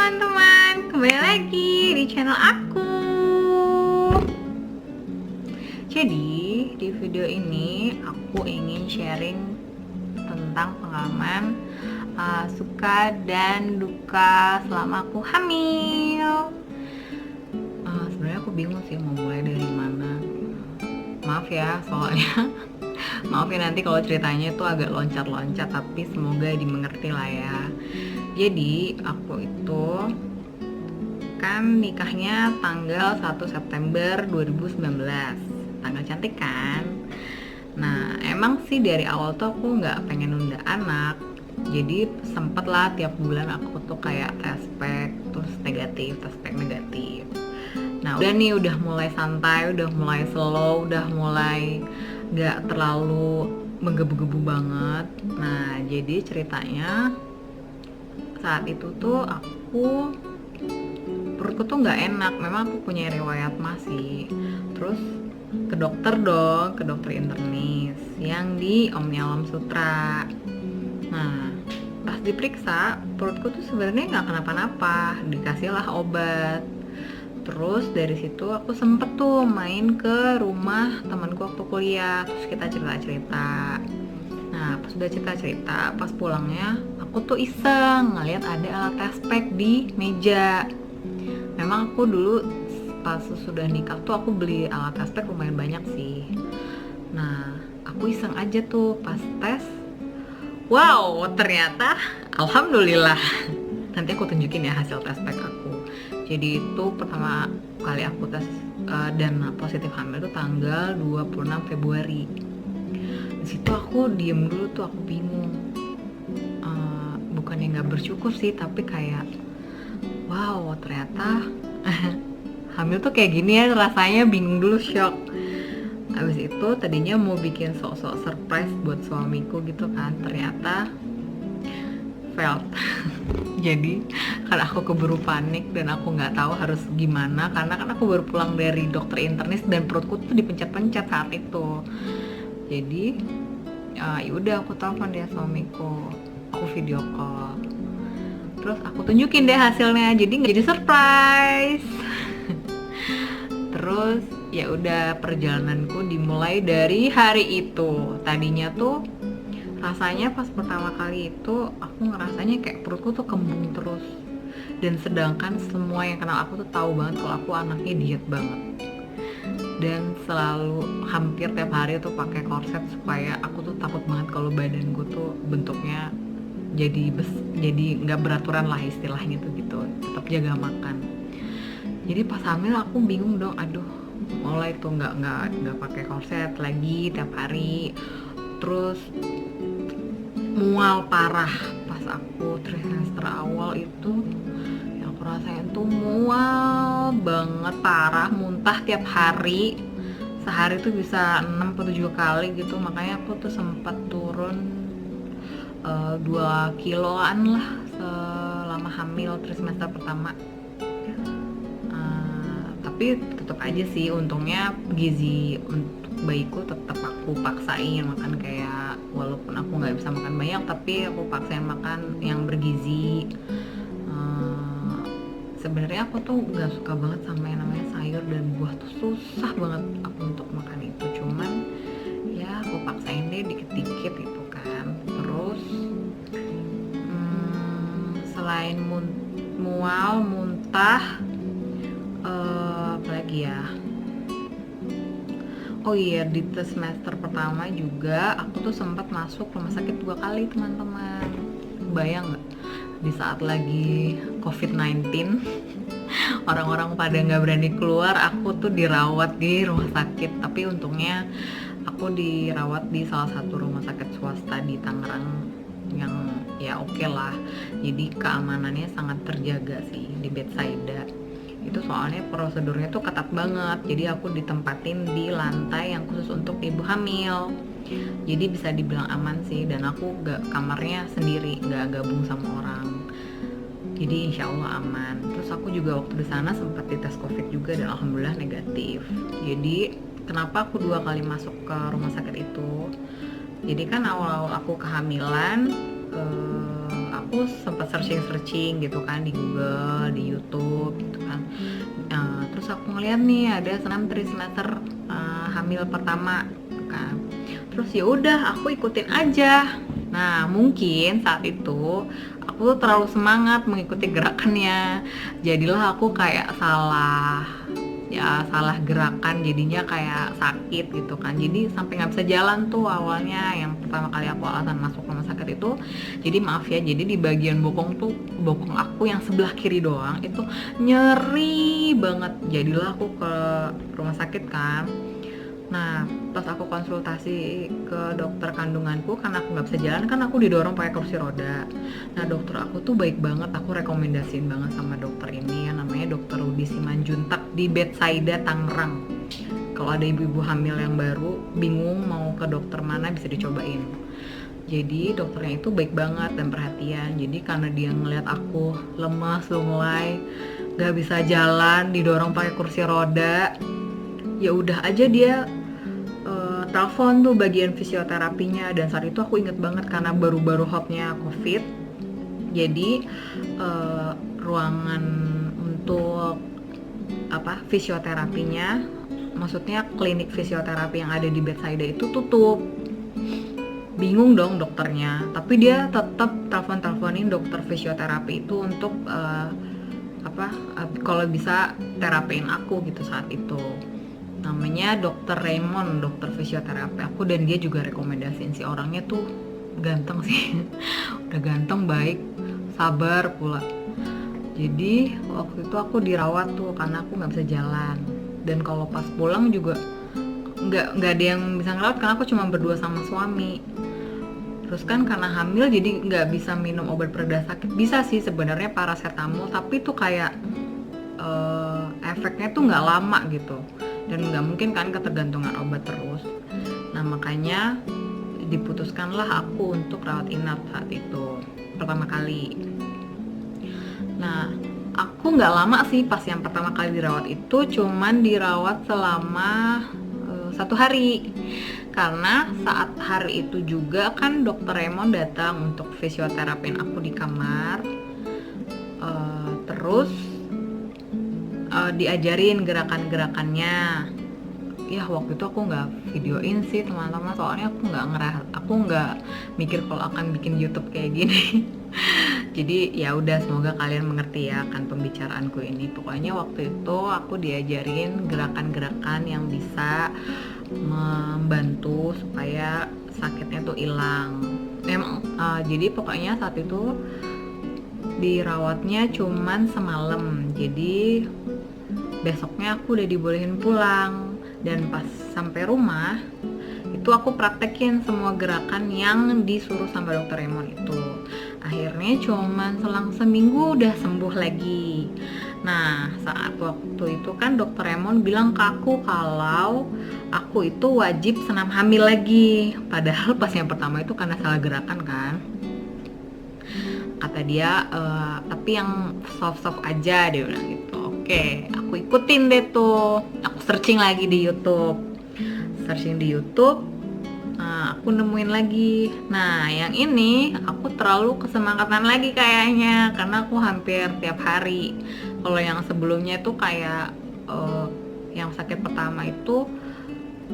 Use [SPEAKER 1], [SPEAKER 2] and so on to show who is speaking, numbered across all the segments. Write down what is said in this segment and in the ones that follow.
[SPEAKER 1] teman-teman, kembali lagi di channel aku. Jadi di video ini aku ingin sharing tentang pengalaman suka dan duka selama aku hamil. Sebenarnya aku bingung sih mau mulai dari mana. Maaf ya soalnya maaf ya nanti kalau ceritanya itu agak loncat-loncat, tapi semoga dimengerti lah ya. Jadi aku itu kan nikahnya tanggal 1 September 2019. Tanggal cantik kan? Nah emang sih dari awal tuh aku nggak pengen nunda anak. Jadi sempet lah tiap bulan aku tuh kayak tes pack, terus negatif, tes pack negatif. Nah udah mulai santai, udah mulai slow, udah mulai nggak terlalu menggebu-gebu banget. Nah jadi ceritanya saat itu tuh perutku tuh nggak enak. Memang aku punya riwayat MASI. Terus ke dokter internis yang di Omni Alam Sutra. Nah pas diperiksa perutku tuh sebenarnya nggak kenapa-napa, dikasihlah obat. Terus dari situ aku sempet tuh main ke rumah temanku waktu kuliah, terus kita cerita-cerita. Nah pas udah cerita-cerita, pas pulangnya aku tuh iseng ngeliat ada alat test pack di meja. Memang aku dulu pas sudah nikah tuh aku beli alat test pack lumayan banyak sih. Nah aku iseng aja tuh pas tes. Wow, ternyata alhamdulillah. Nanti aku tunjukin ya hasil test pack aku. Jadi itu pertama kali aku tes dan positif hamil itu tanggal 26 Februari. Di situ aku diem dulu tuh, aku bingung. Bukannya nggak bersyukur sih, tapi kayak wow ternyata hamil tuh kayak gini ya rasanya. Bingung dulu, shock. Abis itu tadinya mau bikin sok-sok surprise buat suamiku gitu kan, ternyata failed. Jadi karena aku keburu panik dan aku nggak tahu harus gimana, karena kan aku baru pulang dari dokter internis dan perutku tuh dipencet-pencet saat itu. Jadi yaudah aku telepon dia suamiku, aku video call, terus aku tunjukin deh hasilnya. Jadi nggak jadi surprise. Terus ya udah perjalananku dimulai dari hari itu. Tadinya tuh rasanya pas pertama kali itu aku ngerasanya kayak perutku tuh kembung terus, dan sedangkan semua yang kenal aku tuh tahu banget kalau aku anaknya diet banget, dan selalu hampir tiap hari tuh pakai korset supaya aku tuh takut banget kalau badanku tuh bentuknya jadi nggak beraturan lah istilahnya tuh gitu, tetap jaga makan. Jadi pas hamil aku bingung dong, aduh mulai tuh nggak pakai korset lagi tiap hari. Terus mual parah pas aku trimester awal itu. Yang aku rasain tuh mual banget parah, muntah tiap hari. Sehari tuh bisa 6-7 kali gitu. Makanya aku tuh sempat turun 2 kiloan lah selama hamil trimester pertama. Tapi tetap aja sih untungnya gizi untuk bayiku tetap aku paksain makan, kayak walaupun aku nggak bisa makan banyak tapi aku paksain makan yang bergizi. Sebenarnya aku tuh nggak suka banget sama yang namanya sayur dan buah, tuh susah banget aku untuk makan itu. Cuman ya aku paksain deh dikit-dikit gitu kan. Terus selain mual, muntah, apalagi ya, oh iya, di semester pertama juga aku tuh sempat masuk rumah sakit 2 kali teman-teman. Bayang nggak, di saat lagi COVID-19 orang-orang pada nggak berani keluar, aku tuh dirawat di rumah sakit. Tapi untungnya aku dirawat di salah satu rumah sakit swasta di Tangerang yang ya oke lah. Jadi keamanannya sangat terjaga sih di bedside. Itu soalnya prosedurnya tuh ketat banget. Jadi aku ditempatin di lantai yang khusus untuk ibu hamil. Jadi bisa dibilang aman sih, dan aku kamarnya sendiri, gak gabung sama orang. Jadi insya Allah aman. Terus aku juga waktu di sana sempat dites COVID juga dan alhamdulillah negatif. Jadi kenapa aku 2 kali masuk ke rumah sakit itu? Jadi kan awal-awal aku kehamilan, aku aku sempat searching gitu kan di Google, di YouTube gitu kan. Terus aku ngeliat nih ada senam trimester hamil pertama kan. Terus ya udah aku ikutin aja. Nah mungkin saat itu aku tuh terlalu semangat mengikuti gerakannya, jadilah aku kayak salah gerakan, jadinya kayak sakit gitu kan. Jadi sampai nggak bisa jalan tuh awalnya, yang pertama kali aku alasan masuk rumah sakit itu. Jadi maaf ya, jadi di bagian bokong aku yang sebelah kiri doang itu nyeri banget. Jadilah aku ke rumah sakit kan. Nah pas aku konsultasi ke dokter kandunganku, karena aku nggak bisa jalan kan, aku didorong pakai kursi roda. Nah dokter aku tuh baik banget, aku rekomendasiin banget sama dokter ini ya, namanya dokter Rudi Simanjuntak di Bethsaida Tangerang. Kalau ada ibu-ibu hamil yang baru bingung mau ke dokter mana, bisa dicobain. Jadi dokternya itu baik banget dan perhatian. Jadi karena dia ngeliat aku lemas, lunglai, gak bisa jalan, didorong pakai kursi roda, ya udah aja dia telepon tuh bagian fisioterapinya. Dan saat itu aku inget banget karena baru-baru hotnya COVID, jadi ruangan untuk fisioterapinya, maksudnya klinik fisioterapi yang ada di Bethsaida itu tutup. Bingung dong dokternya, tapi dia tetap teleponin dokter fisioterapi itu untuk kalau bisa terapiin aku gitu saat itu. Namanya dokter Raymond, dokter fisioterapi aku, dan dia juga rekomendasiin. Si orangnya tuh ganteng sih udah ganteng, baik, sabar pula. Jadi waktu itu aku dirawat tuh karena aku nggak bisa jalan, dan kalau pas pulang juga nggak ada yang bisa ngerawat karena aku cuma berdua sama suami. Terus kan karena hamil jadi nggak bisa minum obat pereda sakit. Bisa sih sebenarnya paracetamol, tapi tuh kayak efeknya tuh nggak lama gitu, dan nggak mungkin kan ketergantungan obat terus. Nah makanya diputuskanlah aku untuk rawat inap saat itu pertama kali. Nah aku nggak lama sih pas yang pertama kali dirawat itu, cuman dirawat selama 1 hari. Karena saat hari itu juga kan dokter Raymond datang untuk fisioterapin aku di kamar, terus diajarin gerakan-gerakannya. Ya waktu itu aku nggak videoin sih teman-teman, soalnya aku nggak mikir kalau akan bikin YouTube kayak gini. Jadi ya udah, semoga kalian mengerti ya kan pembicaraanku ini. Pokoknya waktu itu aku diajarin gerakan-gerakan yang bisa membantu supaya sakitnya tuh hilang. Memang jadi pokoknya saat itu dirawatnya cuman semalam. Jadi besoknya aku udah dibolehin pulang, dan pas sampai rumah itu aku praktekin semua gerakan yang disuruh sama dokter Raymond itu. Akhirnya cuman selang seminggu udah sembuh lagi. Nah saat waktu itu kan dokter Raymond bilang ke aku kalau aku itu wajib senam hamil lagi. Padahal pas yang pertama itu karena salah gerakan kan, kata dia, tapi yang soft-soft aja, dia bilang gitu. Oke, aku ikutin deh tuh. Aku searching lagi di YouTube. Aku nemuin lagi. Nah, yang ini aku terlalu kesemangatan lagi kayaknya, karena aku hampir tiap hari. Kalau yang sebelumnya itu kayak yang sakit pertama itu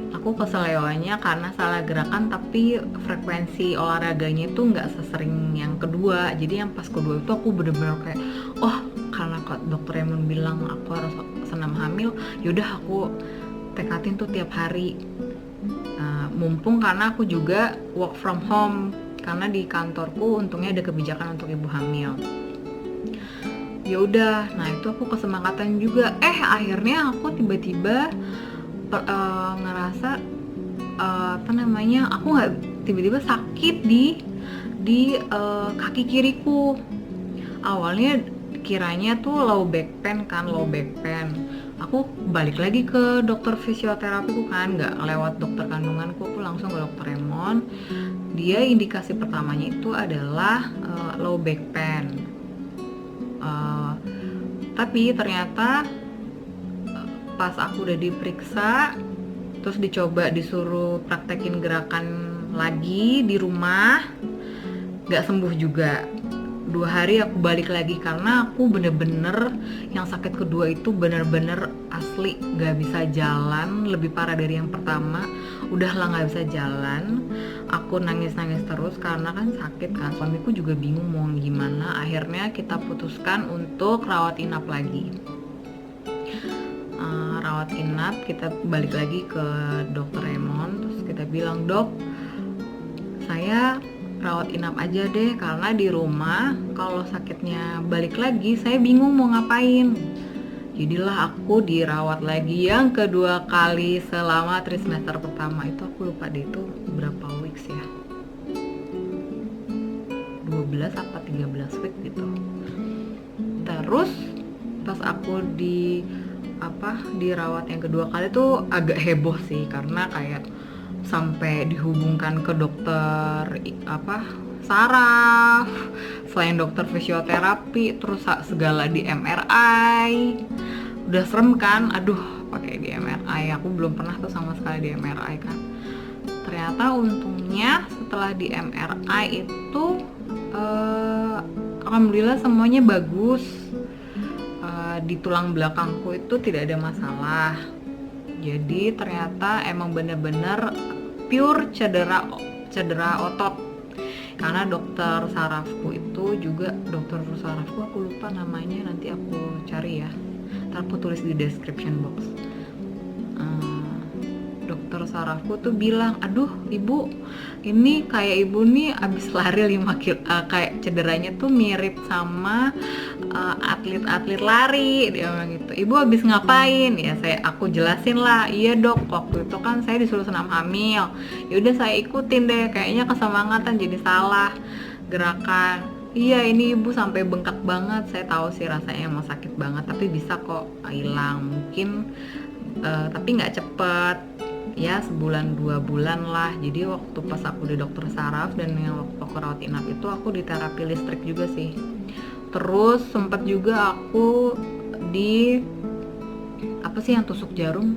[SPEAKER 1] aku keselewanya karena salah gerakan, tapi frekuensi olahraganya itu nggak sesering yang kedua. Jadi yang pas kedua itu aku bener-bener kayak, karena dokter Raymond bilang aku harus senam hamil, yaudah aku tekatin tuh tiap hari. Mumpung karena aku juga work from home, karena di kantorku untungnya ada kebijakan untuk ibu hamil. Ya udah, nah itu aku kesemangatan juga. Akhirnya aku tiba-tiba ngerasa aku nggak, tiba-tiba sakit di kaki kiriku. Awalnya kiranya tuh low back pain. Aku balik lagi ke dokter fisioterapiku kan, nggak lewat dokter kandunganku, aku langsung ke dokter Raymond. Dia indikasi pertamanya itu adalah low back pain. Tapi ternyata pas aku udah diperiksa, terus disuruh praktekin gerakan lagi di rumah, nggak sembuh juga. 2 hari aku balik lagi karena aku bener-bener yang sakit kedua itu bener-bener asli gak bisa jalan, lebih parah dari yang pertama. Udahlah gak bisa jalan, aku nangis-nangis terus karena kan sakit kan. Suamiku juga bingung mau gimana. Akhirnya kita putuskan untuk rawat inap lagi. Rawat inap, kita balik lagi ke dokter Raymond. Terus kita bilang, dok, saya rawat inap aja deh karena di rumah kalau sakitnya balik lagi saya bingung mau ngapain. Jadilah aku dirawat lagi yang kedua kali selama trimester pertama. Itu aku lupa deh itu berapa weeks ya, 12 apa 13 week gitu. Terus pas aku dirawat yang kedua kali tuh agak heboh sih karena kayak sampai dihubungkan ke dokter saraf, selain dokter fisioterapi, terus segala di MRI. Udah serem kan, aduh pakai di MRI, aku belum pernah tuh sama sekali di MRI kan. Ternyata untungnya setelah di MRI itu alhamdulillah semuanya bagus. Di tulang belakangku itu tidak ada masalah. Jadi ternyata emang bener-bener pure cedera otot. Karena dokter sarafku itu juga, dokter sarafku aku lupa namanya, nanti aku cari ya. Ntar aku tulis di description box. Dokter sarafku tuh bilang, aduh ibu, ini kayak ibu nih abis lari 5 kilo, kayak cederanya tuh mirip sama atlet-atlet lari, dia bilang gitu. Ibu abis ngapain? Ya aku jelasin lah, iya dok, waktu itu kan saya disuruh senam hamil. Ya udah saya ikutin deh, kayaknya kesemangatan jadi salah gerakan. Iya ini ibu sampai bengkak banget, saya tahu sih rasanya emang sakit banget, tapi bisa kok hilang mungkin, tapi nggak cepet. Ya sebulan 2 bulan lah. Jadi waktu pas aku di dokter saraf dan yang waktu aku rawat inap itu aku di terapi listrik juga sih. Terus sempat juga aku di yang tusuk jarum,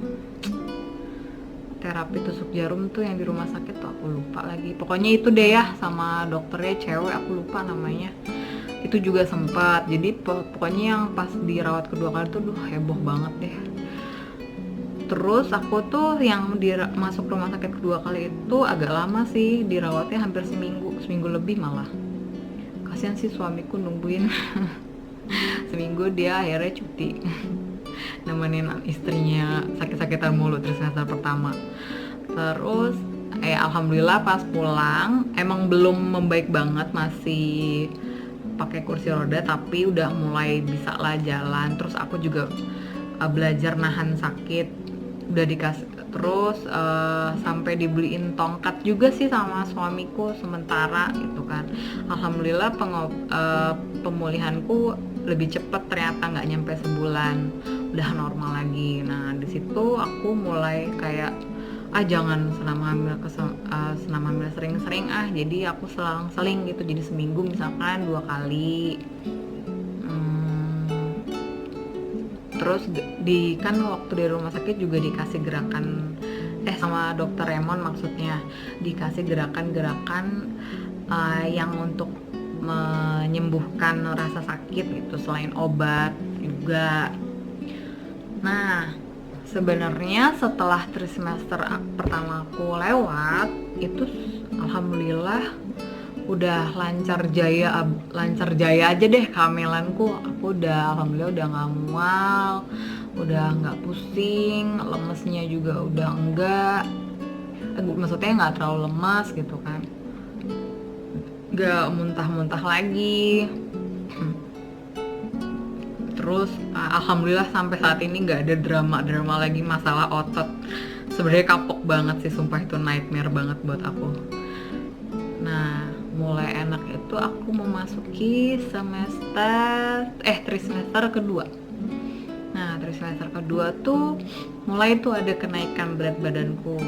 [SPEAKER 1] terapi tusuk jarum tuh yang di rumah sakit tuh aku lupa lagi. Pokoknya itu deh ya, sama dokternya cewek aku lupa namanya. Itu juga sempat. Jadi pokoknya yang pas dirawat kedua kali tuh heboh banget deh. Terus aku tuh yang masuk rumah sakit kedua kali itu agak lama sih, dirawatnya hampir seminggu lebih malah. Kasian sih suamiku nungguin. Seminggu dia akhirnya cuti. Nemenin istrinya sakit-sakitan mulu trimester pertama. Terus alhamdulillah pas pulang emang belum membaik banget, masih pakai kursi roda tapi udah mulai bisa lah jalan. Terus aku juga belajar nahan sakit, udah dikasih terus sampai dibeliin tongkat juga sih sama suamiku sementara gitu kan. Alhamdulillah pemulihanku lebih cepet, ternyata nggak nyampe sebulan udah normal lagi. Nah di situ aku mulai kayak jangan senam hamil sering-sering jadi aku selang-seling gitu, jadi seminggu misalkan 2 kali. Terus kan waktu di rumah sakit juga dikasih gerakan sama dokter Raymond, maksudnya dikasih gerakan-gerakan yang untuk menyembuhkan rasa sakit gitu selain obat juga. Nah sebenarnya setelah trimester pertama aku lewat itu alhamdulillah udah lancar jaya aja deh kehamilanku. Aku alhamdulillah udah nggak mual, udah nggak pusing, lemesnya juga udah enggak, maksudnya nggak terlalu lemas gitu kan, nggak muntah-muntah lagi. Terus alhamdulillah sampai saat ini nggak ada drama lagi masalah otot. Sebenarnya kapok banget sih, sumpah itu nightmare banget buat aku. Nah mulai enak itu aku memasuki trimester kedua. Nah trimester kedua tuh mulai tuh ada kenaikan berat badanku.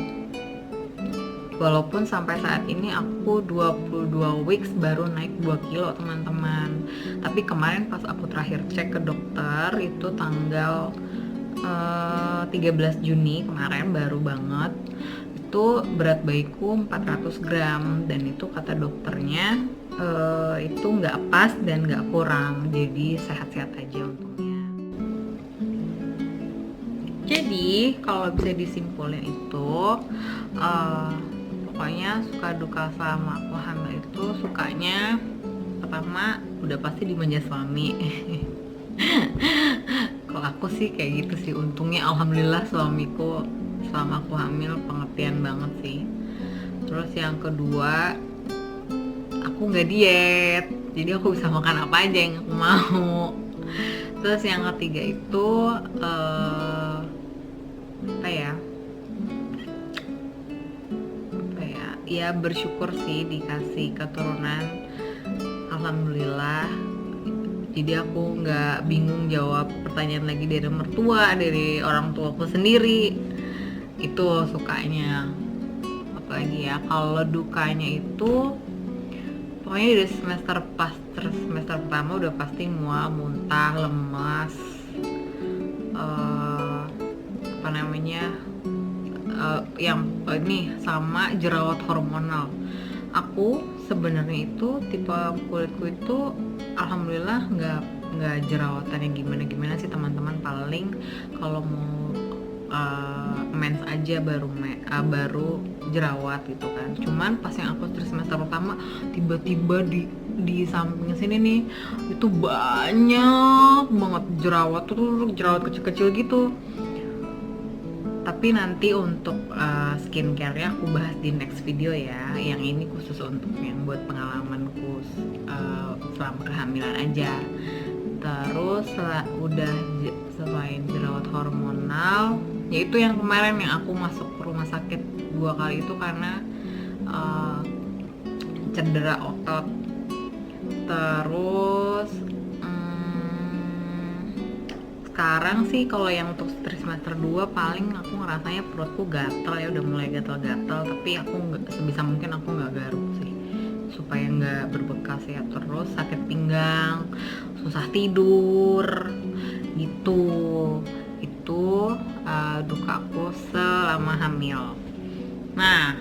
[SPEAKER 1] Walaupun sampai saat ini aku 22 weeks baru naik 2 kilo teman-teman. Tapi kemarin pas aku terakhir cek ke dokter itu tanggal 13 Juni kemarin, baru banget. Itu berat bayiku 400 gram dan itu kata dokternya itu nggak pas dan nggak kurang, jadi sehat-sehat aja untungnya. Jadi kalau bisa disimpulin itu pokoknya suka duka selama aku hamil itu, sukanya pertama udah pasti dimanja suami. Kalau aku sih kayak gitu sih, untungnya alhamdulillah suamiku selama aku hamil pengertian banget sih. Terus yang kedua, aku nggak diet, jadi aku bisa makan apa aja yang aku mau. Terus yang ketiga itu ya bersyukur sih dikasih keturunan, alhamdulillah. Jadi aku nggak bingung jawab pertanyaan lagi dari mertua, dari orang tuaku sendiri. Itu sukanya. Apalagi ya, kalau dukanya itu pokoknya dari semester pertama udah pasti mual, muntah, lemas, ini sama jerawat hormonal. Aku sebenarnya itu tipe kulitku itu alhamdulillah nggak jerawatan yang gimana sih teman-teman. Paling kalau mau mens aja baru jerawat gitu kan. Cuman pas yang aku semester pertama tiba-tiba di samping sini nih itu banyak banget jerawat kecil-kecil gitu. Tapi nanti untuk skincare-nya aku bahas di next video ya. Yang ini khusus untuk yang buat pengalamanku selama kehamilan aja. Terus udah selain jerawat hormonal, yaitu yang kemarin yang aku masuk ke rumah sakit 2 kali itu karena cedera otot. Terus sekarang sih kalau yang untuk semester 2 paling aku ngerasanya perutku gatel ya, udah mulai gatel-gatel, tapi aku sebisa mungkin aku nggak garuk sih supaya nggak berbekas ya. Terus sakit pinggang, susah tidur gitu. Itu duka aku selama hamil. Nah,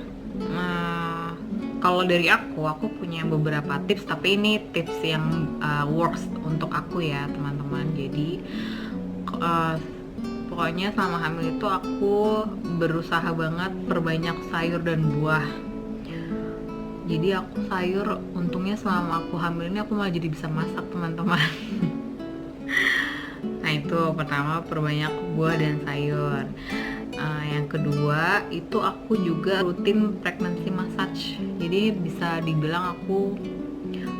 [SPEAKER 1] kalau dari aku punya beberapa tips, tapi ini tips yang works untuk aku ya teman-teman. Jadi pokoknya selama hamil itu aku berusaha banget perbanyak sayur dan buah. Jadi aku sayur, untungnya selama aku hamil ini aku malah jadi bisa masak teman-teman. Nah itu pertama, perbanyak buah dan sayur. Yang kedua itu aku juga rutin pregnancy massage. Jadi bisa dibilang aku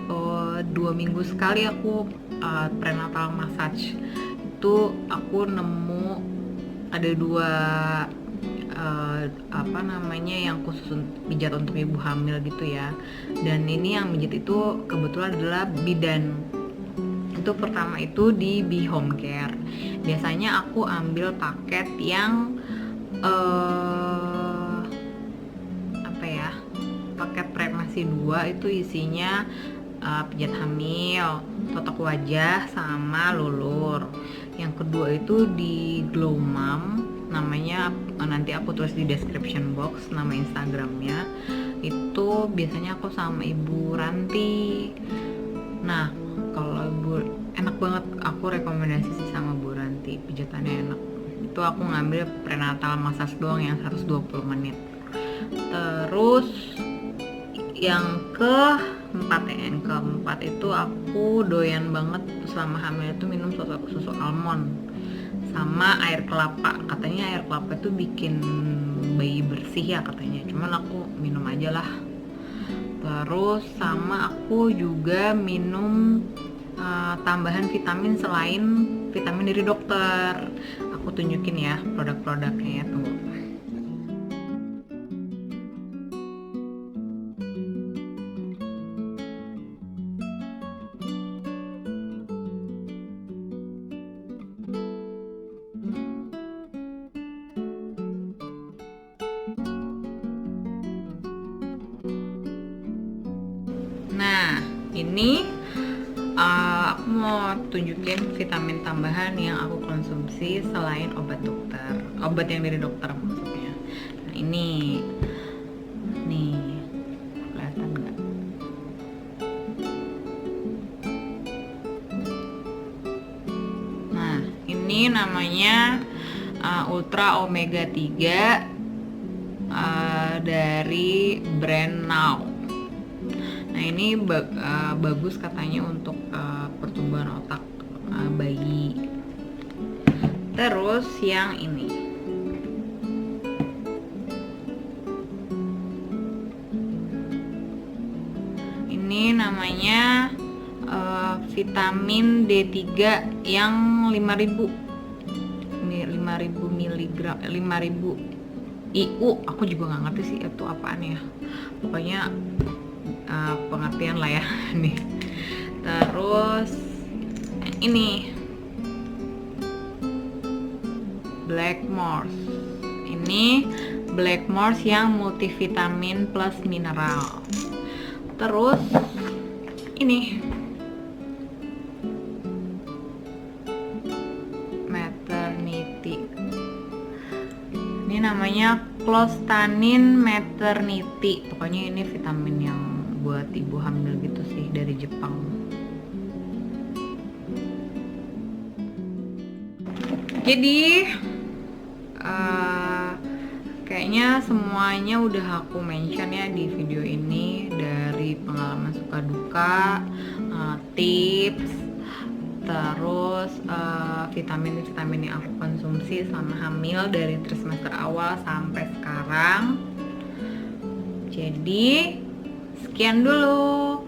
[SPEAKER 1] 2 minggu sekali aku prenatal massage. Itu aku nemu ada 2 yang khusus pijat untuk ibu hamil gitu ya. Dan ini yang pijat itu kebetulan adalah bidan. Itu pertama itu di Be Home Care. Biasanya aku ambil paket yang paket pregnancy 2 itu isinya pijat hamil, totok wajah, sama lulur. Yang kedua itu di Glow Mom, namanya nanti aku tulis di description box nama Instagramnya. Itu biasanya aku sama Ibu Ranti. Nah kalau enak banget, aku rekomendasi sih sama Bu Ranti, pijatannya enak. Itu aku ngambil prenatal massage doang yang 120 menit. Terus yang keempat itu aku doyan banget selama hamil itu minum susu almond sama air kelapa. Katanya air kelapa itu bikin bayi bersih ya katanya, cuman aku minum aja lah. Terus sama aku juga minum tambahan vitamin selain vitamin dari dokter. Aku tunjukin ya produk-produknya ya, tunggu. Nah, ini aku mau tunjukin vitamin tambahan yang aku konsumsi selain obat dokter, obat yang dari dokter maksudnya. Nah, ini nih, kelihatan nggak? ini namanya Ultra Omega 3 dari brand Now. Nah ini bagus katanya untuk pertumbuhan otak bayi. Terus yang ini namanya vitamin D3 yang 5000. Ini 5000 mg, 5000 IU. Aku juga nggak ngerti sih itu apaan ya. Pokoknya pengertian lah ya nih. Terus ini Blackmores. Ini Blackmores yang multivitamin plus mineral. Terus ini Maternity. Ini namanya Clostanin Maternity. Pokoknya ini vitamin yang buat ibu hamil gitu sih, dari Jepang. Jadi kayaknya semuanya udah aku mention ya di video ini, dari pengalaman suka duka, tips, terus vitamin-vitamin yang aku konsumsi selama hamil dari trimester awal sampai sekarang. Jadi sekian dulu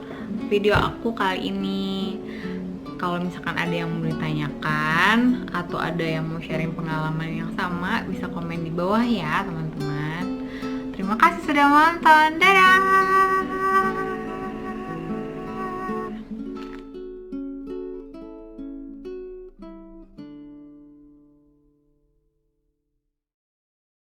[SPEAKER 1] video aku kali ini. Kalau misalkan ada yang mau ditanyakan atau ada yang mau sharing pengalaman yang sama, bisa komen di bawah ya teman-teman. Terima kasih sudah menonton. Dadah!